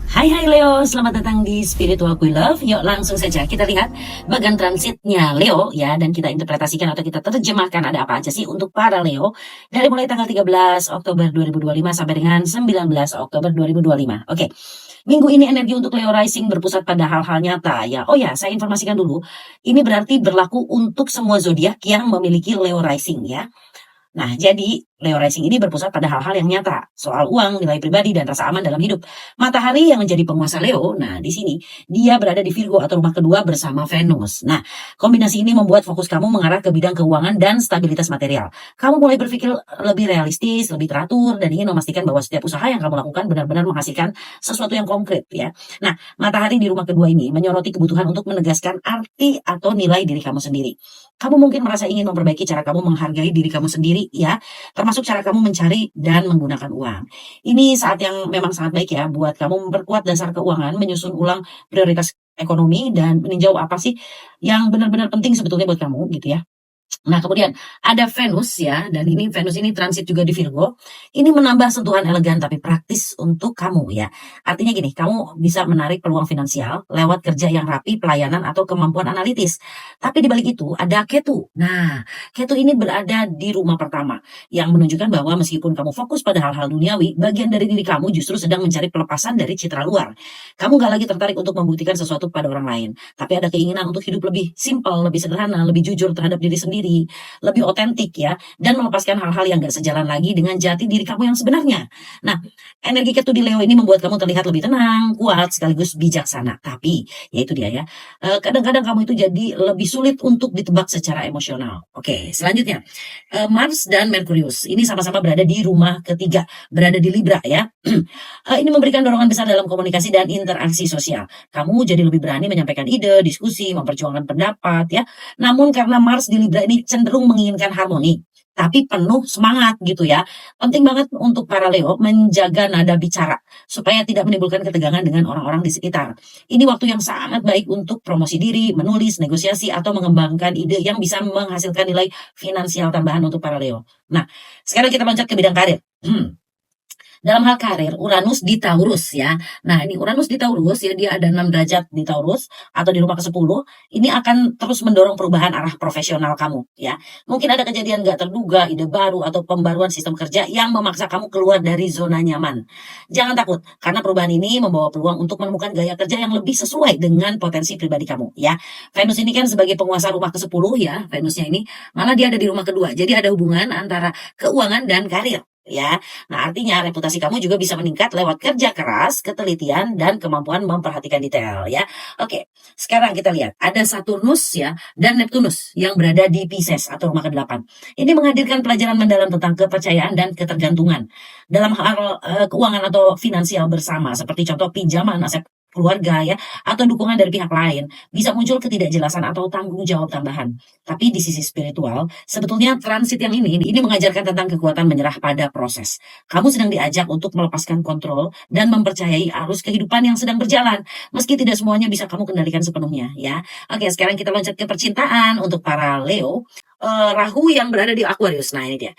Hai hai Leo, selamat datang di Spiritual We Love. Yuk langsung saja kita lihat bagian transitnya Leo ya, dan kita interpretasikan atau kita terjemahkan ada apa aja sih untuk para Leo dari mulai tanggal 13 Oktober 2025 sampai dengan 19 Oktober 2025. Oke, minggu ini energi untuk Leo Rising berpusat pada hal-hal nyata ya. Oh ya, saya informasikan dulu, ini berarti berlaku untuk semua zodiak yang memiliki Leo Rising ya. Nah, jadi Leo Rising ini berpusat pada hal-hal yang nyata, soal uang, nilai pribadi, dan rasa aman dalam hidup. Matahari yang menjadi penguasa Leo, nah di sini dia berada di Virgo atau rumah kedua bersama Venus. Nah, kombinasi ini membuat fokus kamu mengarah ke bidang keuangan dan stabilitas material. Kamu mulai berpikir lebih realistis, lebih teratur, dan ingin memastikan bahwa setiap usaha yang kamu lakukan benar-benar menghasilkan sesuatu yang konkret ya. Nah, matahari di rumah kedua ini menyoroti kebutuhan untuk menegaskan arti atau nilai diri kamu sendiri. Kamu mungkin merasa ingin memperbaiki cara kamu menghargai diri kamu sendiri ya, termasuk cara kamu mencari dan menggunakan uang. Ini saat yang memang sangat baik ya buat kamu memperkuat dasar keuangan, menyusun ulang prioritas ekonomi dan meninjau apa sih yang benar-benar penting sebetulnya buat kamu gitu ya. Nah, kemudian ada Venus ya, dan ini Venus ini transit juga di Virgo. Ini menambah sentuhan elegan tapi praktis untuk kamu ya. Artinya gini, kamu bisa menarik peluang finansial lewat kerja yang rapi, pelayanan atau kemampuan analitis. Tapi di balik itu ada Ketu. Nah, Ketu ini berada di rumah pertama yang menunjukkan bahwa meskipun kamu fokus pada hal-hal duniawi, bagian dari diri kamu justru sedang mencari pelepasan dari citra luar. Kamu gak lagi tertarik untuk membuktikan sesuatu pada orang lain, tapi ada keinginan untuk hidup lebih simpel, lebih sederhana, lebih jujur terhadap diri sendiri, lebih otentik ya, dan melepaskan hal-hal yang gak sejalan lagi dengan jati diri kamu yang sebenarnya. Nah, energi Ketu di Leo ini membuat kamu terlihat lebih tenang, kuat, sekaligus bijaksana. Tapi, ya itu dia ya, kadang-kadang kamu itu jadi lebih sulit untuk ditebak secara emosional. Oke, selanjutnya, Mars dan Merkurius. Ini sama-sama berada di rumah ketiga, berada di Libra ya. Ini memberikan dorongan besar dalam komunikasi dan interaksi sosial. Kamu jadi lebih berani menyampaikan ide, diskusi, memperjuangkan pendapat ya. Namun karena Mars di Libra ini cenderung menginginkan harmoni, tapi penuh semangat gitu ya. Penting banget untuk para Leo menjaga nada bicara supaya tidak menimbulkan ketegangan dengan orang-orang di sekitar. Ini waktu yang sangat baik untuk promosi diri, menulis, negosiasi, atau mengembangkan ide yang bisa menghasilkan nilai finansial tambahan untuk para Leo. Nah, sekarang kita loncat ke bidang karir. Dalam hal karir, Uranus di Taurus ya. Nah, ini Uranus di Taurus ya, dia ada 6 derajat di Taurus atau di rumah ke-10. Ini akan terus mendorong perubahan arah profesional kamu ya. Mungkin ada kejadian gak terduga, ide baru atau pembaruan sistem kerja yang memaksa kamu keluar dari zona nyaman. Jangan takut, karena perubahan ini membawa peluang untuk menemukan gaya kerja yang lebih sesuai dengan potensi pribadi kamu ya. Venus ini kan sebagai penguasa rumah ke-10 ya, Venusnya ini malah dia ada di rumah kedua. Jadi ada hubungan antara keuangan dan karir ya. Nah, artinya reputasi kamu juga bisa meningkat lewat kerja keras, ketelitian, dan kemampuan memperhatikan detail ya. Oke, sekarang kita lihat ada Saturnus ya dan Neptunus yang berada di Pisces atau rumah ke-8. Ini menghadirkan pelajaran mendalam tentang kepercayaan dan ketergantungan dalam hal keuangan atau finansial bersama, seperti contoh pinjaman aset keluarga ya, atau dukungan dari pihak lain, bisa muncul ketidakjelasan atau tanggung jawab tambahan. Tapi di sisi spiritual, sebetulnya transit yang ini mengajarkan tentang kekuatan menyerah pada proses. Kamu sedang diajak untuk melepaskan kontrol dan mempercayai arus kehidupan yang sedang berjalan, meski tidak semuanya bisa kamu kendalikan sepenuhnya ya. Oke, sekarang kita loncat ke percintaan untuk para Leo. Rahu yang berada di Aquarius. Nah, ini dia.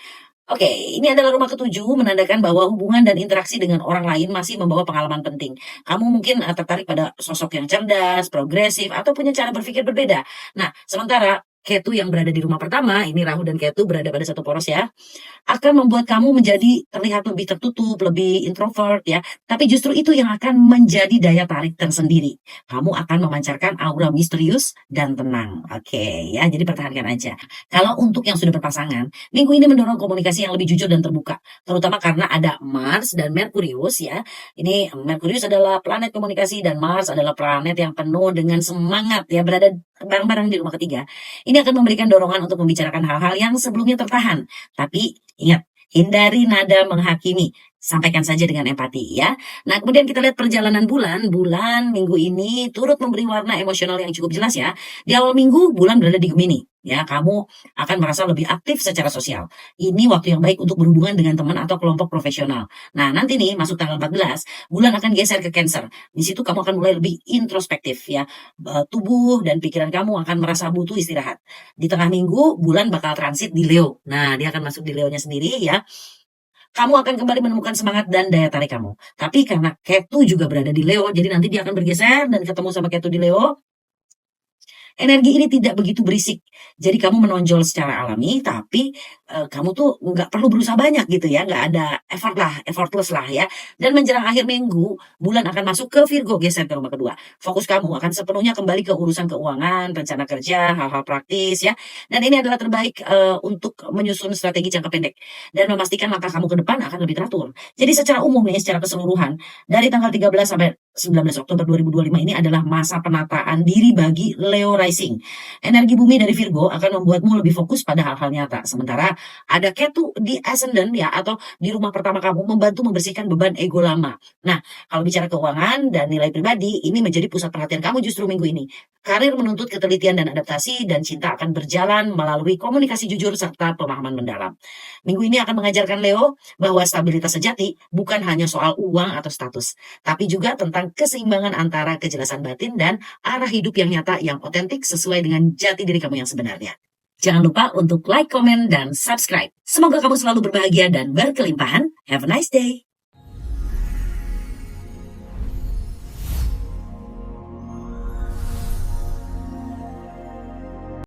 Oke, ini adalah rumah ketujuh, menandakan bahwa hubungan dan interaksi dengan orang lain masih membawa pengalaman penting. Kamu mungkin tertarik pada sosok yang cerdas, progresif, atau punya cara berpikir berbeda. Nah, sementara Ketu yang berada di rumah pertama, ini Rahu dan Ketu berada pada satu poros ya, akan membuat kamu menjadi terlihat lebih tertutup, lebih introvert ya. Tapi justru itu yang akan menjadi daya tarik tersendiri. Kamu akan memancarkan aura misterius dan tenang. Oke, ya, jadi pertahankan aja. Kalau untuk yang sudah berpasangan, minggu ini mendorong komunikasi yang lebih jujur dan terbuka, terutama karena ada Mars dan Merkurius ya. Ini Merkurius adalah planet komunikasi dan Mars adalah planet yang penuh dengan semangat ya, berada bareng-bareng di rumah ketiga. Ini akan memberikan dorongan untuk membicarakan hal-hal yang sebelumnya tertahan. Tapi ingat, hindari nada menghakimi. Sampaikan saja dengan empati ya. Nah, kemudian kita lihat perjalanan bulan. Bulan minggu ini turut memberi warna emosional yang cukup jelas ya. Di awal minggu, bulan berada di Gemini. Ya, kamu akan merasa lebih aktif secara sosial. Ini waktu yang baik untuk berhubungan dengan teman atau kelompok profesional. Nah, nanti nih masuk tanggal 14, bulan akan geser ke Cancer. Di situ kamu akan mulai lebih introspektif ya. Tubuh dan pikiran kamu akan merasa butuh istirahat. Di tengah minggu, bulan bakal transit di Leo. Nah, dia akan masuk di Leonya sendiri ya. kamu akan kembali menemukan semangat dan daya tarik kamu. Tapi karena Ketu juga berada di Leo, jadi nanti dia akan bergeser dan ketemu sama Ketu di Leo. Energi ini tidak begitu berisik. Jadi kamu menonjol secara alami, tapi kamu tuh nggak perlu berusaha banyak gitu ya, nggak ada effortless lah ya. Dan menjelang akhir minggu, bulan akan masuk ke Virgo, geser ke rumah kedua. Fokus kamu akan sepenuhnya kembali ke urusan keuangan, rencana kerja, hal-hal praktis ya. Dan ini adalah terbaik untuk menyusun strategi jangka pendek dan memastikan langkah kamu ke depan akan lebih teratur. Jadi secara umum nih, secara keseluruhan, dari tanggal 13 sampai 19 Oktober 2025 ini adalah masa penataan diri bagi Leo Rising. Energi bumi dari Virgo akan membuatmu lebih fokus pada hal-hal nyata. Sementara ada Ketu di Ascendant ya, atau di rumah pertama kamu, membantu membersihkan beban ego lama. Nah, kalau bicara keuangan dan nilai pribadi, ini menjadi pusat perhatian kamu justru minggu ini. Karir menuntut ketelitian dan adaptasi, dan cinta akan berjalan melalui komunikasi jujur serta pemahaman mendalam. Minggu ini akan mengajarkan Leo bahwa stabilitas sejati bukan hanya soal uang atau status, tapi juga tentang keseimbangan antara kejelasan batin dan arah hidup yang nyata, yang otentik sesuai dengan jati diri kamu yang sebenarnya. Jangan lupa untuk like, komen, dan subscribe. Semoga kamu selalu berbahagia dan berkelimpahan. Have a nice day.